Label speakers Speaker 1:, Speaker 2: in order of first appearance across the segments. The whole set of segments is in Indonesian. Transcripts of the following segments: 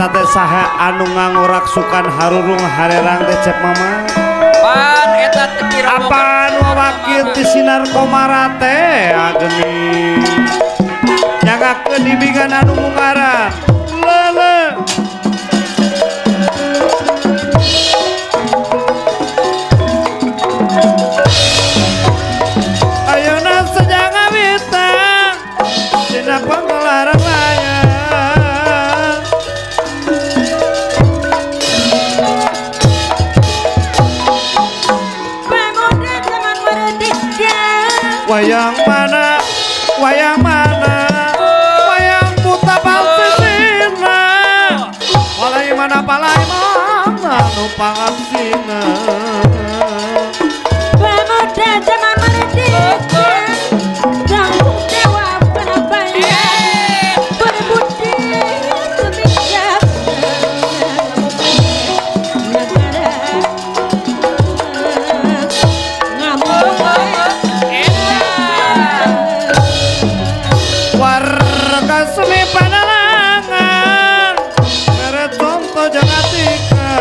Speaker 1: eta teh saha anu ngangoragsukan harurung harerang teh cep mama
Speaker 2: pan eta teh
Speaker 1: apa anu wakil ti sinar komara teh ageni nyagakeun dibingan anu mungaran leule ayeuna sejangan bintang dina pangolaran raya wayang mana wayang buta palsisina walai mana palai mana nu pangasina
Speaker 3: pemuda zaman merdeka tanggung jawab penabaya berbudi sebijak negara ngamuk
Speaker 1: warga semi panalangan mere contoh jangatika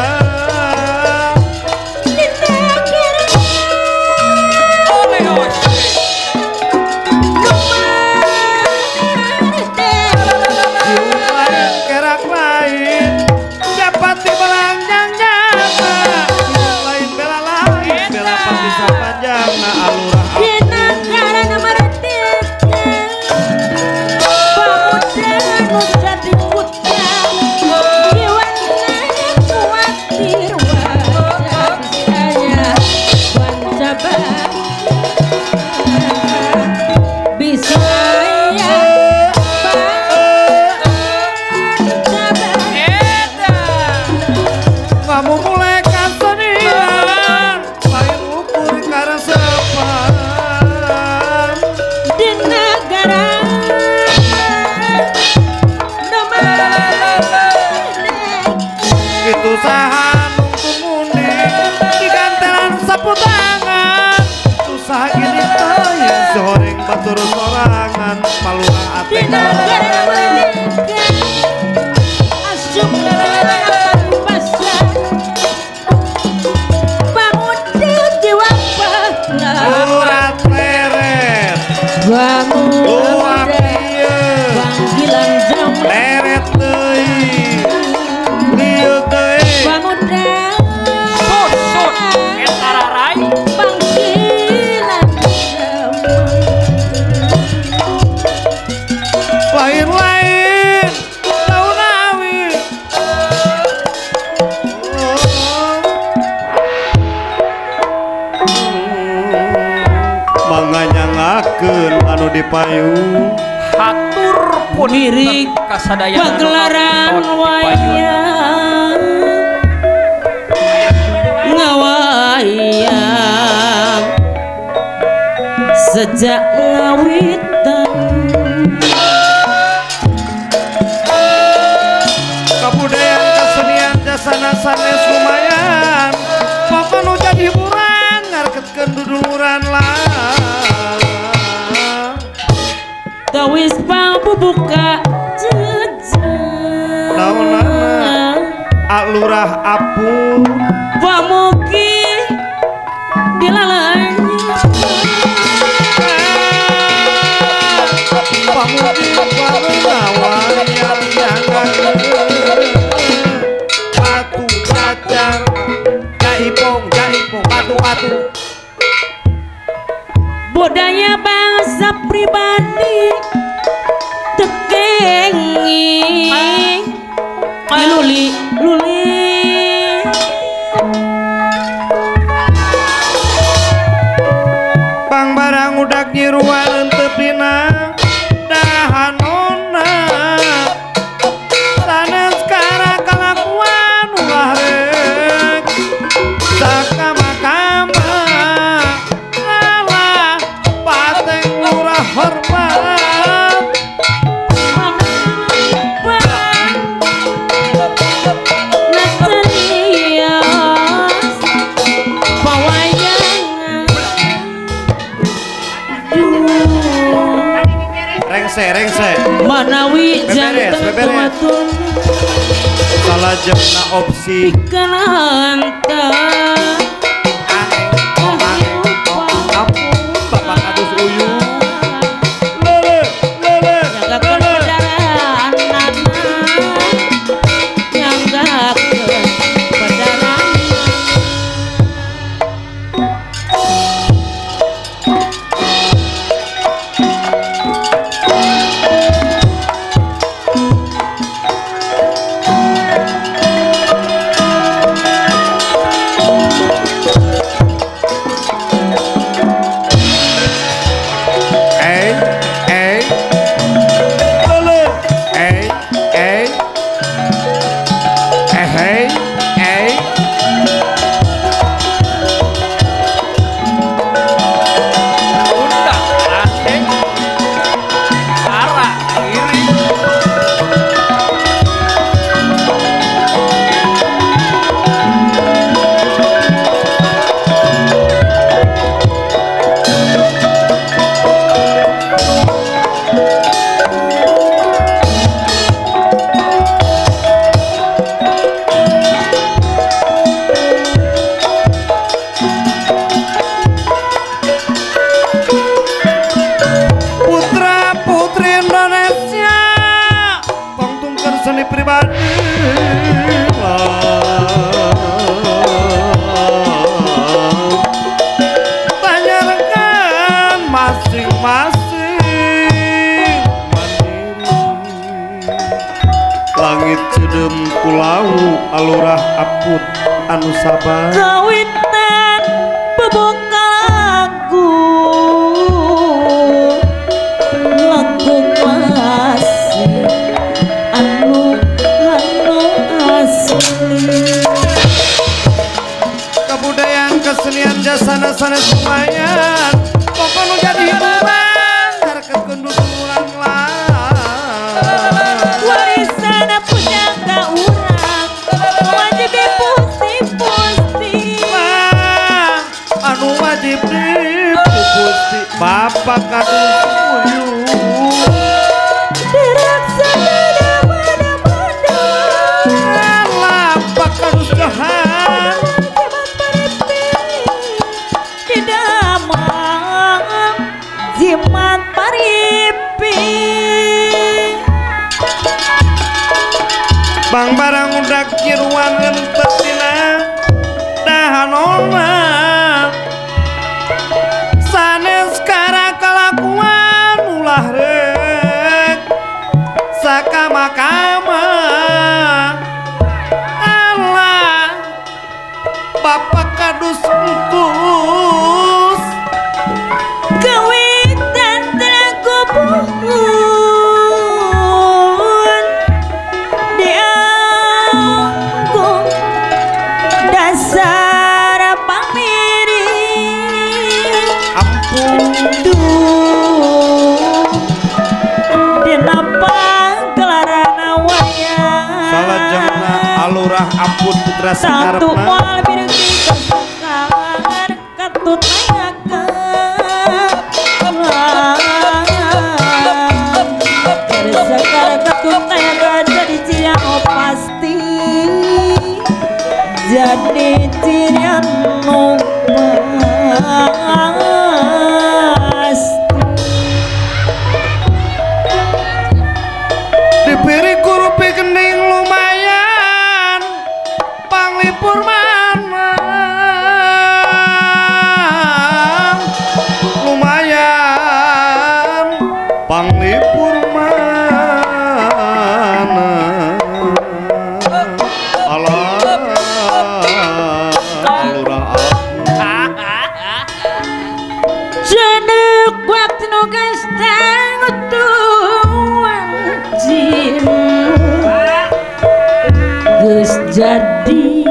Speaker 1: kerak lain dapat dibelanjang jana lain bela lain bela pabisa panjangna alurah
Speaker 3: di negara merdeka pemuda nu jadi putra jiwanya khawatir wajah bisanya bangsa bisa
Speaker 1: kamu mulai kasenian lain ukur karesepan
Speaker 3: di negara
Speaker 1: itu saha nungtung mundi digantelan sapu tangan susah gini tanya sehoreng batur sorangan palura
Speaker 3: di
Speaker 1: ate
Speaker 3: negara merdeka asup pasar pemuda jiwa pahlawan
Speaker 1: urat leret
Speaker 3: bangun
Speaker 1: luak ieu
Speaker 3: panggilan jam
Speaker 1: leret teuing lieu teuing
Speaker 3: pemuda
Speaker 2: sut eta rarai
Speaker 3: panggilan jam
Speaker 1: lain-lain daun awi manganyangakeun anu dipayung
Speaker 2: hatur pun
Speaker 3: Lirik
Speaker 2: kasadayana
Speaker 3: pagelaran wayang ngawayang sejak ngawitan
Speaker 1: kabudayaan kesenian jasana sanes lumayan pokok nu jadi hiburan ngarketkeun duduluran lah
Speaker 3: tawis pambuka jejak
Speaker 1: naonana alurah apun
Speaker 3: pamugi dilalanya
Speaker 1: pamugi pangawayang jangan batu kacang jaipong batu
Speaker 3: budaya bangsa pribadi tekenging luli
Speaker 1: bang barang udak nyiruan henteu dina dahanonna sanes kara kalakuan ulah rek sakama-kama ngalah pateng murah hormat
Speaker 3: Manawi jantan
Speaker 1: beberes.
Speaker 3: kumatun
Speaker 1: salajengna opsi
Speaker 3: pikananta
Speaker 1: Bapak Kadus Uyu lele alurah aput anu sabar
Speaker 3: kawitan bebuka lagu klasik anu asli
Speaker 1: kebudayaan kesenian jasana sanes lumayan pokoknya jadi hiburan harkat kenduduran lah
Speaker 3: warisan punya urang wajib dipusti-pusti
Speaker 1: anu wajib dipusti Bapak Kadus Uyu
Speaker 3: dilaksana mana-mana
Speaker 1: Bapak Kadus Johan
Speaker 3: jimat paripi
Speaker 1: Bang barang udah kiruan entet dina dahanona sanes kara kalakuan ulah rek sakama-kama Allah Bapak Kadus engkus
Speaker 3: kawitan terkubur dianggung dasar pamiri
Speaker 1: ampun
Speaker 3: dina panggelarana wayang
Speaker 1: salajengna alurah aput putra
Speaker 3: satu
Speaker 1: sakarepna
Speaker 3: moal bireuki kesukaan katut dari sekar katut nayakan jadi cirian pasti jadi cirian pasti
Speaker 1: diberi kurupi kening lumayan panglipur mana lumayan panglipur mana alah alurah
Speaker 3: Jeduk waktu nugas tangutuan jin Gus jadi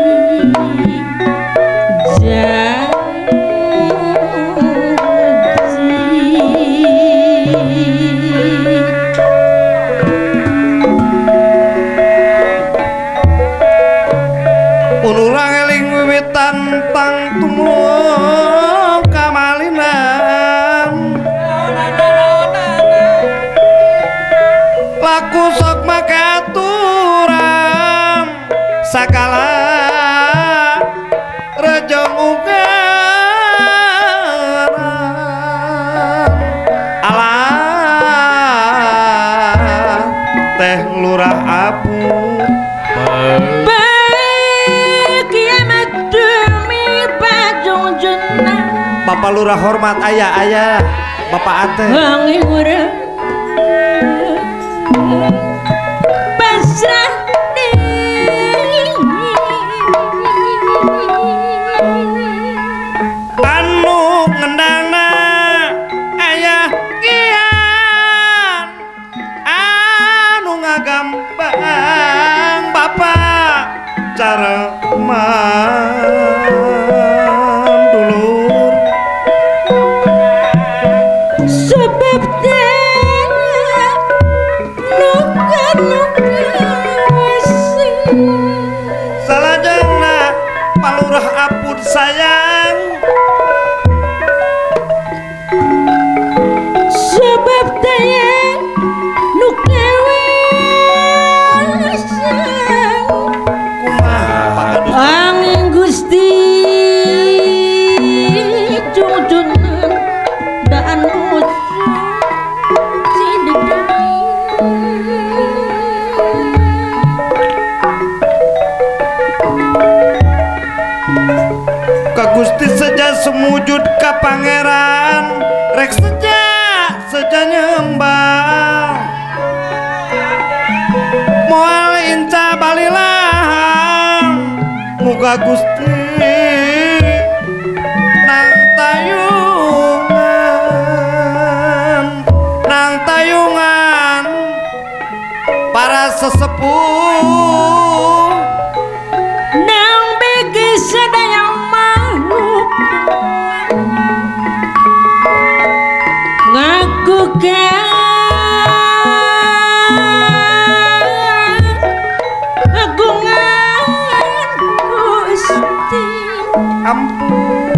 Speaker 1: urang eling wiwitan tang tumuk kamalinan laku sok make aturan apu
Speaker 3: kiamat demi bajong jenah
Speaker 1: Bapak Lurah hormat ayah Bapak Ate
Speaker 3: wangi urang pasrah
Speaker 1: anu ngendana ayah kian anu ngagambang Bapak cara mandulur
Speaker 3: sebab
Speaker 1: salajengna palurah apun sayang
Speaker 3: sebab daya nu kewasang
Speaker 1: kumaha
Speaker 3: angin Gusti junjunan dan
Speaker 1: ka Gusti saja semujud ka pangeran rek saja nyembah moal inca balilang muga Gusti nang tayungan para sesepuh
Speaker 3: nang begi sedaya makhluk ngaku agungan Gusti
Speaker 1: ampun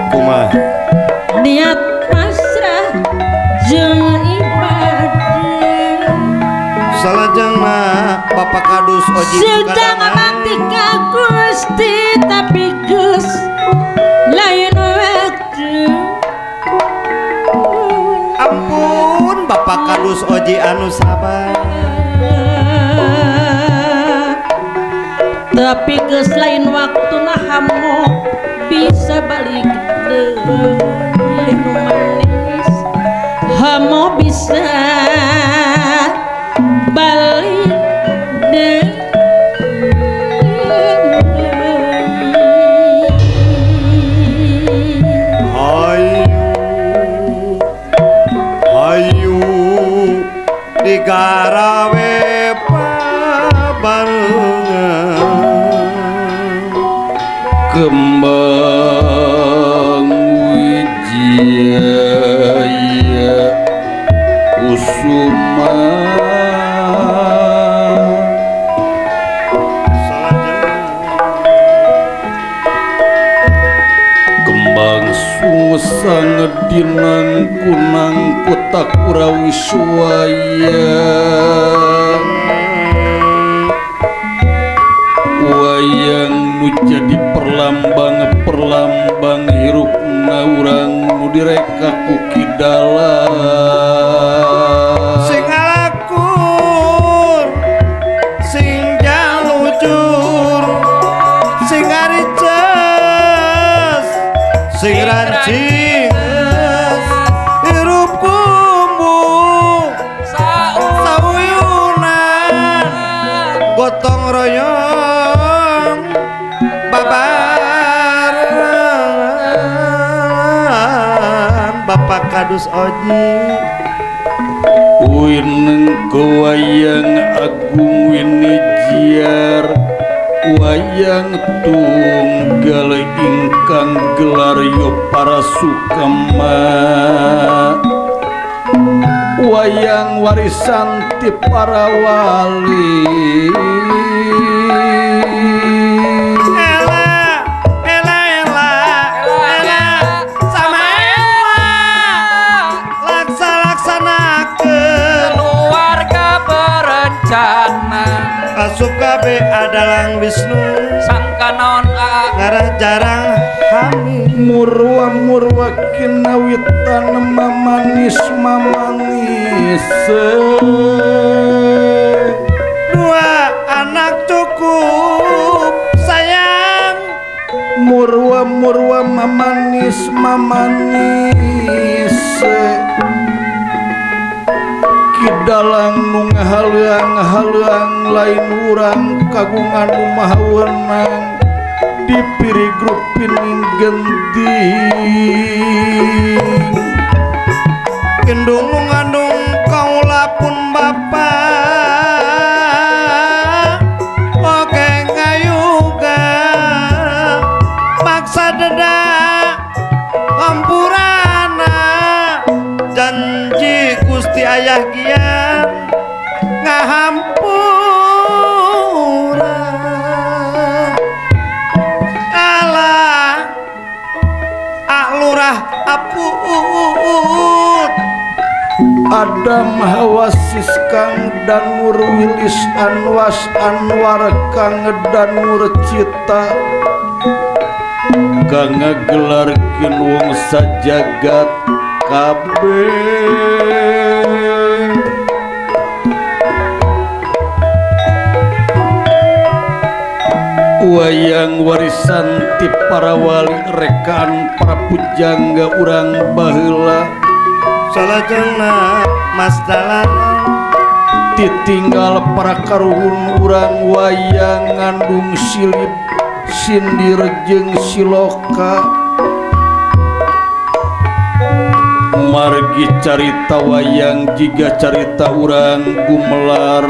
Speaker 1: kumaha
Speaker 3: niat pasrah jeung ibadah
Speaker 1: salajengna Bapak Kadus Oji
Speaker 3: sedang mati ka Gusti tapi geus lain waktu
Speaker 1: ampun Bapak Kadus Oji anu sabar
Speaker 3: tapi geus lain waktu nah hamo bisa balik deui nu manis hamo bisa balik deui
Speaker 1: hayu digarawe pabarengan
Speaker 2: kembang wijaya kusuma kembang sungsang dinang kunang kota Kurawiswaya wayang nu jadi perlambang hirupna urang nu direka ku kidala
Speaker 1: sing ngalakur sing jalujur sing arices sing rancing hirup kumbu sauyunan gotong royong babarengan Bapak Kadus Oji
Speaker 2: wineng wayang agung winijiar wayang tunggal ingkang gelar yo para sukama wayang warisan ti para wali
Speaker 1: asup kabe adalang Wisnu
Speaker 2: sangka naon
Speaker 1: ngarah jarang hamil
Speaker 2: murwa kinawitan mamanis
Speaker 1: dua anak cukup sayang
Speaker 2: murwa mamanis kidalang nu ngahalang lain urang kagungan nu maha wenang dipiri grup pining genting
Speaker 1: gendung nu ngandung kaula pun bapak oke ngayuga maksa deda hampurana janji Gusti Ayah gian ngahampura alah lurah aput
Speaker 2: Adam Hawasis Kang Danur Wilis Anwas Anwar Kang Danur Cita kang ngagelarkeun wong sajagat kabeh wayang warisan ti para wali rekaan para pujangga urang baheula
Speaker 1: salajengna Mas Dalan
Speaker 2: ditinggal para karuhun urang wayang ngandung silip sindir jeung siloka margi carita wayang jiga carita urang gumelar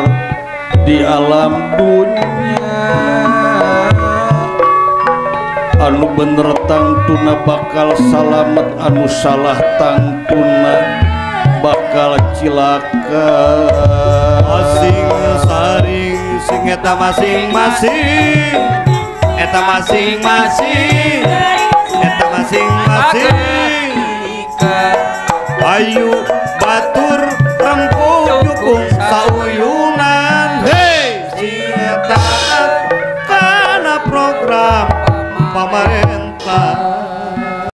Speaker 2: di alam dunya anu bener tangtuna bakal salamet anu salah tangtuna bakal cilaka
Speaker 1: masing saring sing eta masing-masing eta masing-masing eta masing-masing ayu batur rempuk jukung sauyunan hei sing eta kana program pamarentah